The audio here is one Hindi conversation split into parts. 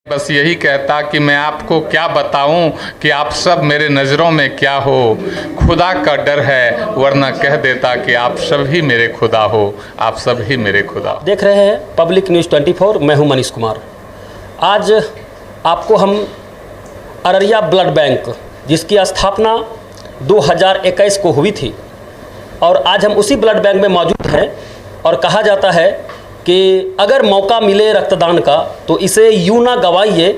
बस यही कहता कि मैं आपको क्या बताऊं कि आप सब मेरे नज़रों में क्या हो। खुदा का डर है वरना कह देता कि आप सब ही मेरे खुदा हो, आप सब ही मेरे खुदा हो। देख रहे हैं पब्लिक न्यूज़ 24। मैं हूं मनीष कुमार। आज आपको हम अररिया ब्लड बैंक जिसकी स्थापना 2021 को हुई थी और आज हम उसी ब्लड बैंक में मौजूद हैं और कहा जाता है कि अगर मौका मिले रक्तदान का तो इसे यूं ना गवाइए,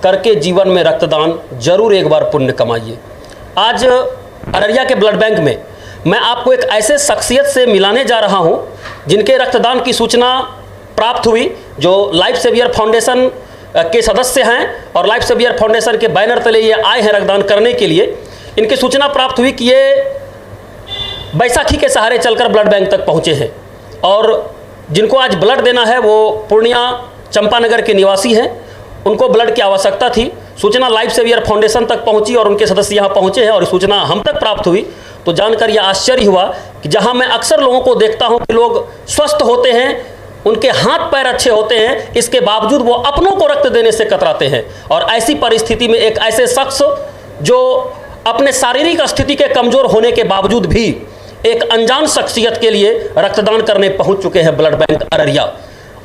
करके जीवन में रक्तदान जरूर एक बार पुण्य कमाइए। आज अररिया के ब्लड बैंक में मैं आपको एक ऐसे शख्सियत से मिलाने जा रहा हूं जिनके रक्तदान की सूचना प्राप्त हुई, जो लाइफ सेवियर फाउंडेशन के सदस्य हैं और लाइफ सेवियर फाउंडेशन के बैनर तले ये आए हैं रक्तदान करने के लिए। इनकी सूचना प्राप्त हुई कि ये बैसाखी के सहारे चलकर ब्लड बैंक तक पहुँचे हैं और जिनको आज ब्लड देना है वो पूर्णिया चंपानगर के निवासी हैं। उनको ब्लड की आवश्यकता थी। सूचना लाइफ सेवियर फाउंडेशन तक पहुंची और उनके सदस्य यहाँ पहुंचे हैं और सूचना हम तक प्राप्त हुई तो जानकर यह आश्चर्य हुआ कि जहां मैं अक्सर लोगों को देखता हूं कि लोग स्वस्थ होते हैं, उनके हाथ पैर अच्छे होते हैं, इसके बावजूद वो अपनों को रक्त देने से कतराते हैं। और ऐसी परिस्थिति में एक ऐसे शख्स जो अपने शारीरिक स्थिति के कमज़ोर होने के बावजूद भी एक अनजान शख्सियत के लिए रक्तदान करने पहुंच चुके हैं ब्लड बैंक अररिया।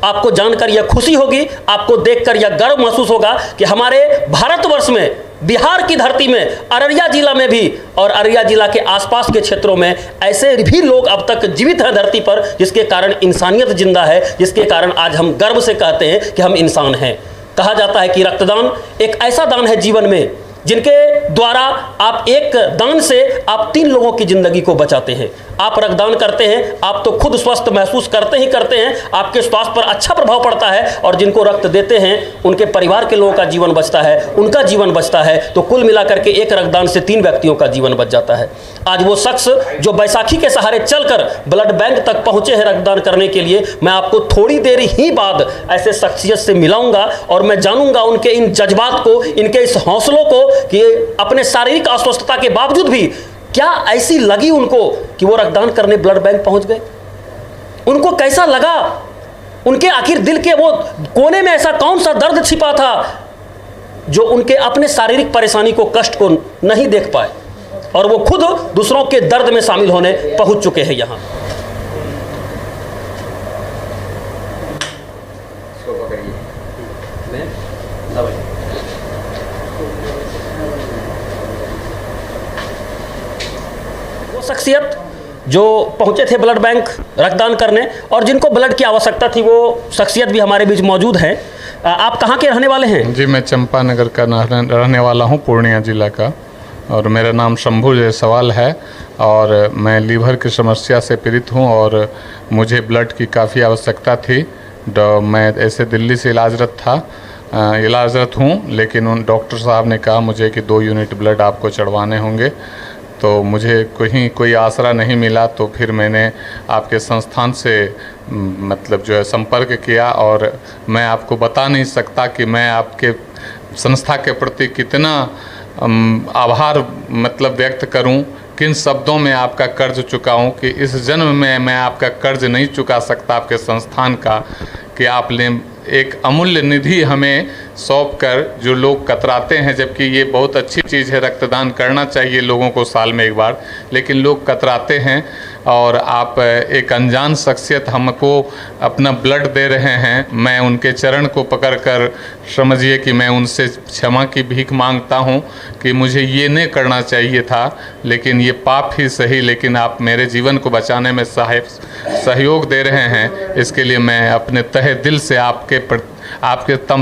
आपको जानकर यह खुशी होगी, आपको देखकर यह गर्व महसूस होगा कि हमारे भारतवर्ष में, बिहार की धरती में, अररिया जिला में भी और अररिया जिला के आसपास के क्षेत्रों में ऐसे भी लोग अब तक जीवित हैं धरती पर, जिसके कारण इंसानियत जिंदा है, जिसके कारण आज हम गर्व से कहते हैं कि हम इंसान हैं। कहा जाता है कि रक्तदान एक ऐसा दान है जीवन में जिनके द्वारा आप एक दान से आप 3 लोगों की जिंदगी को बचाते हैं। आप रक्तदान करते हैं, आप तो खुद स्वस्थ महसूस करते ही करते हैं, आपके स्वास्थ्य पर अच्छा प्रभाव पड़ता है और जिनको रक्त देते हैं उनके परिवार के लोगों का जीवन बचता है, उनका जीवन बचता है। तो कुल मिलाकर के एक रक्तदान से 3 व्यक्तियों का जीवन बच जाता है। आज वो शख्स जो बैसाखी के सहारे चलकर ब्लड बैंक तक पहुंचे हैं रक्तदान करने के लिए, मैं आपको थोड़ी देर ही बाद ऐसे शख्सियत से मिलाऊंगा और मैं जानूंगा उनके इन जज्बात को, इनके इस हौसलों को कि अपने शारीरिक अस्वस्थता के बावजूद भी क्या ऐसी लगी उनको कि वो रक्तदान करने ब्लड बैंक पहुंच गए। उनको कैसा लगा, उनके आखिर दिल के वो कोने में ऐसा कौन सा दर्द छिपा था जो उनके अपने शारीरिक परेशानी को, कष्ट को नहीं देख पाए और वो खुद दूसरों के दर्द में शामिल होने पहुंच चुके हैं यहां। वो शख्सियत जो पहुंचे थे ब्लड बैंक रक्तदान करने और जिनको ब्लड की आवश्यकता थी, वो शख्सियत भी हमारे बीच मौजूद हैं। आप कहाँ के रहने वाले हैं? जी, मैं चंपानगर का रहने वाला हूँ, पूर्णिया जिला का, और मेरा नाम शंभू जायसवाल है और मैं लीवर की समस्या से पीड़ित हूँ और मुझे ब्लड की काफ़ी आवश्यकता थी। मैं ऐसे दिल्ली से इलाजरत हूँ, लेकिन उन डॉक्टर साहब ने कहा मुझे कि 2 यूनिट ब्लड आपको चढ़वाने होंगे। तो मुझे कोई आसरा नहीं मिला, तो फिर मैंने आपके संस्थान से मतलब जो है संपर्क किया और मैं आपको बता नहीं सकता कि मैं आपके संस्था के प्रति कितना आभार मतलब व्यक्त करूं, किन शब्दों में आपका कर्ज चुकाऊं कि इस जन्म में मैं आपका कर्ज नहीं चुका सकता आपके संस्थान का, कि आपने एक अमूल्य निधि हमें सौंप कर, जो लोग कतराते हैं, जबकि ये बहुत अच्छी चीज़ है, रक्तदान करना चाहिए लोगों को साल में एक बार, लेकिन लोग कतराते हैं और आप एक अनजान शख्सियत हमको अपना ब्लड दे रहे हैं। मैं उनके चरण को पकड़कर समझिए कि मैं उनसे क्षमा की भीख मांगता हूं कि मुझे ये नहीं करना चाहिए था, लेकिन ये पाप ही सही, लेकिन आप मेरे जीवन को बचाने में सहयोग दे रहे हैं। इसके लिए मैं अपने तहे दिल से आपके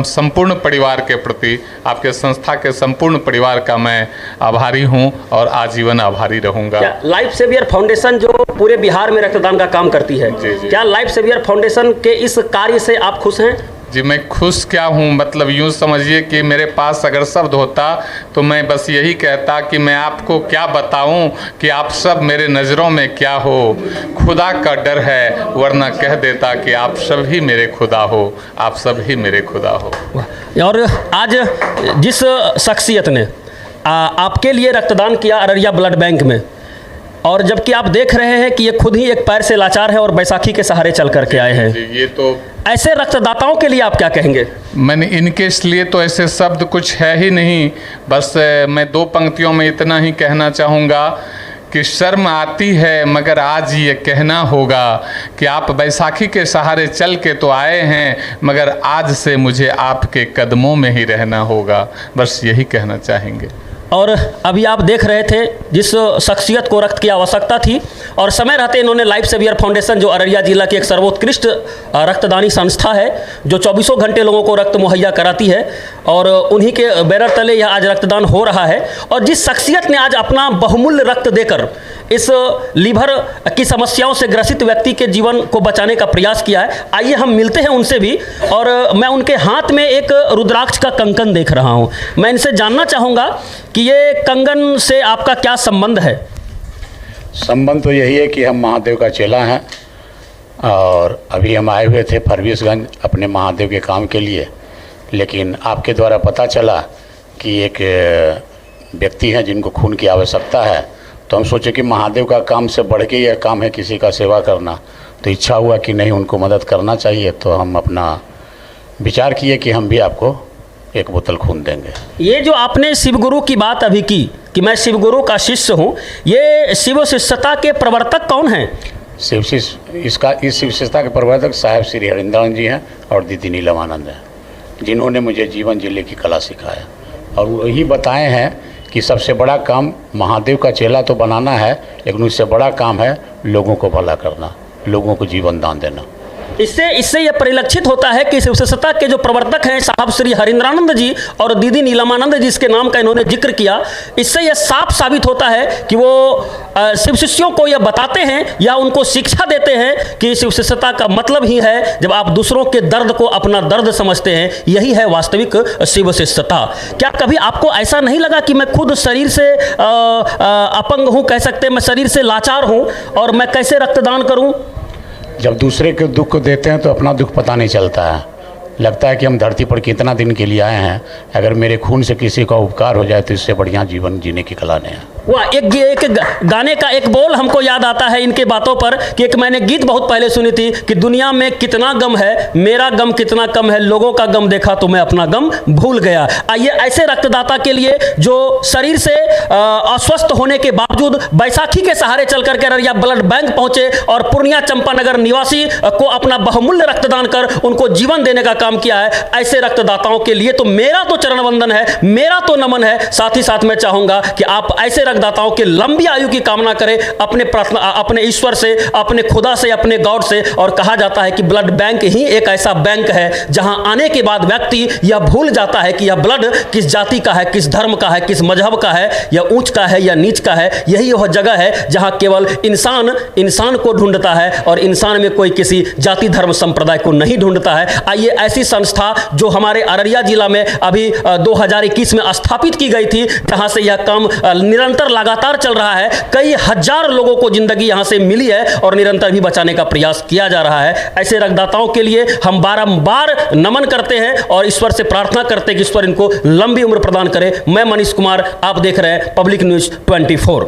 संपूर्ण परिवार के प्रति, आपके संस्था के संपूर्ण परिवार का मैं आभारी हूं और आजीवन आभारी रहूंगा। लाइफ सेवियर फाउंडेशन जो पूरे बिहार में रक्तदान का काम करती है, क्या लाइफ सेवियर फाउंडेशन के इस कार्य से आप खुश हैं? जी, मैं खुश क्या हूँ, मतलब यूँ समझिए कि मेरे पास अगर शब्द होता तो मैं बस यही कहता कि मैं आपको क्या बताऊँ कि आप सब मेरे नज़रों में क्या हो। खुदा का डर है वरना कह देता कि आप सब ही मेरे खुदा हो, आप सब ही मेरे खुदा हो। और आज जिस शख्सियत ने आपके लिए रक्तदान किया अररिया ब्लड बैंक में, और जबकि आप देख रहे हैं कि ये खुद ही एक पैर से लाचार है और बैसाखी के सहारे चल करके आए हैं। ये तो ऐसे रक्तदाताओं के लिए आप क्या कहेंगे? मैंने इनके लिए तो ऐसे शब्द कुछ है ही नहीं। बस मैं 2 पंक्तियों में इतना ही कहना चाहूँगा कि शर्म आती है मगर आज ये कहना होगा कि आप बैसाखी के सहारे चल के तो आए हैं, मगर आज से मुझे आपके कदमों में ही रहना होगा। बस यही कहना चाहेंगे। और अभी आप देख रहे थे जिस शख्सियत को रक्त की आवश्यकता थी और समय रहते इन्होंने लाइफ सेवियर फाउंडेशन, जो अररिया जिला की एक सर्वोत्कृष्ट रक्तदानी संस्था है, जो 24 घंटे लोगों को रक्त मुहैया कराती है, और उन्हीं के बैनर तले यह आज रक्तदान हो रहा है। और जिस शख्सियत ने आज अपना बहुमूल्य रक्त देकर इस लीवर की समस्याओं से ग्रसित व्यक्ति के जीवन को बचाने का प्रयास किया है, आइए हम मिलते हैं उनसे भी। और मैं उनके हाथ में एक रुद्राक्ष का कंकन देख रहा हूँ। मैं इनसे जानना चाहूँगा कि ये कंगन से आपका क्या संबंध है? संबंध तो यही है कि हम महादेव का चेला हैं और अभी हम आए हुए थे फरबिसगंज अपने महादेव के काम के लिए, लेकिन आपके द्वारा पता चला कि एक व्यक्ति हैं जिनको खून की आवश्यकता है, तो हम सोचे कि महादेव का काम से बढ़ के यह काम है किसी का सेवा करना, तो इच्छा हुआ कि नहीं उनको मदद करना चाहिए। तो हम अपना विचार किए कि हम भी आपको 1 बोतल खून देंगे। ये जो आपने शिव गुरु की बात अभी की कि मैं शिव गुरु का शिष्य हूँ, ये शिव शिष्यता के प्रवर्तक कौन हैं? इस शिव शिष्यता के प्रवर्तक साहब श्री हरिंद्रानंद जी हैं और दीदी नीलमानंद हैं, जिन्होंने मुझे जीवन जीने की कला सिखाया। और वही बताए हैं कि सबसे बड़ा काम महादेव का चेला तो बनाना है, लेकिन उससे बड़ा काम है लोगों को भला करना, लोगों को जीवन दान देना। इससे यह परिलक्षित होता है कि शिवशिष्यता के जो प्रवर्तक हैं साहब श्री हरिंद्रानंद जी और दीदी नीलमानंद जी, इसके नाम का इन्होंने जिक्र किया, इससे यह साफ साबित होता है कि वो शिव शिष्यों को यह बताते हैं या उनको शिक्षा देते हैं कि शिवशिष्यता का मतलब ही है जब आप दूसरों के दर्द को अपना दर्द समझते हैं, यही है वास्तविक शिव शिष्यता। क्या कभी आपको ऐसा नहीं लगा कि मैं खुद शरीर से अपंग हूँ, कह सकते हैं मैं शरीर से लाचार हूँ और मैं कैसे रक्तदान करूँ? जब दूसरे के दुख को देते हैं तो अपना दुख पता नहीं चलता है, लगता है कि हम धरती पर कितना दिन के लिए आए हैं, अगर मेरे खून से किसी का उपकार हो जाए तो इससे बढ़िया जीवन जीने की कला नहीं है। वाह, एक गाने का एक बोल हमको याद आता है इनके बातों पर कि एक मैंने गीत बहुत पहले सुनी थी कि दुनिया में कितना गम है, मेरा गम कितना कम है, लोगों का गम देखा तो मैं अपना गम भूल गया। आइए ऐसे रक्तदाता के लिए जो शरीर से अस्वस्थ होने के बावजूद बैसाखी के सहारे चल करके अररिया ब्लड बैंक पहुंचे और पूर्णिया चंपानगर निवासी को अपना बहुमूल्य रक्तदान कर उनको जीवन देने का काम किया है, ऐसे रक्तदाताओं के लिए तो मेरा तो चरण वंदन है, मेरा तो नमन है। साथ ही साथ मैं चाहूंगा कि आप ऐसे रक्तदाताओं के लंबी आयु की कामना करें अपने प्रार्थना, अपने ईश्वर से, अपने खुदा से, अपने गॉड से। और कहा जाता है कि ब्लड बैंक ही एक ऐसा बैंक है जहां आने के बाद व्यक्ति यह भूल जाता है कि यह ब्लड किस जाति का है, किस धर्म का है, किस मजहब का है, या ऊंच का है या नीच का है। यही वह जगह है जहां केवल इंसान को ढूंढता है और इंसान में कोई किसी जाति धर्म संप्रदाय को नहीं ढूंढता है। आइए ऐसी संस्था जो हमारे अररिया जिला में अभी 2021 में स्थापित की गई थी, जहां से यह काम निरंतर लगातार चल रहा है, कई हजार लोगों को जिंदगी यहां से मिली है और निरंतर भी बचाने का प्रयास किया जा रहा है। ऐसे रक्तदाताओं के लिए हम बारंबार नमन करते हैं और ईश्वर से प्रार्थना करते हैं कि ईश्वर इनको लंबी उम्र प्रदान करे। मैं मनीष कुमार, आप देख रहे हैं पब्लिक न्यूज 24।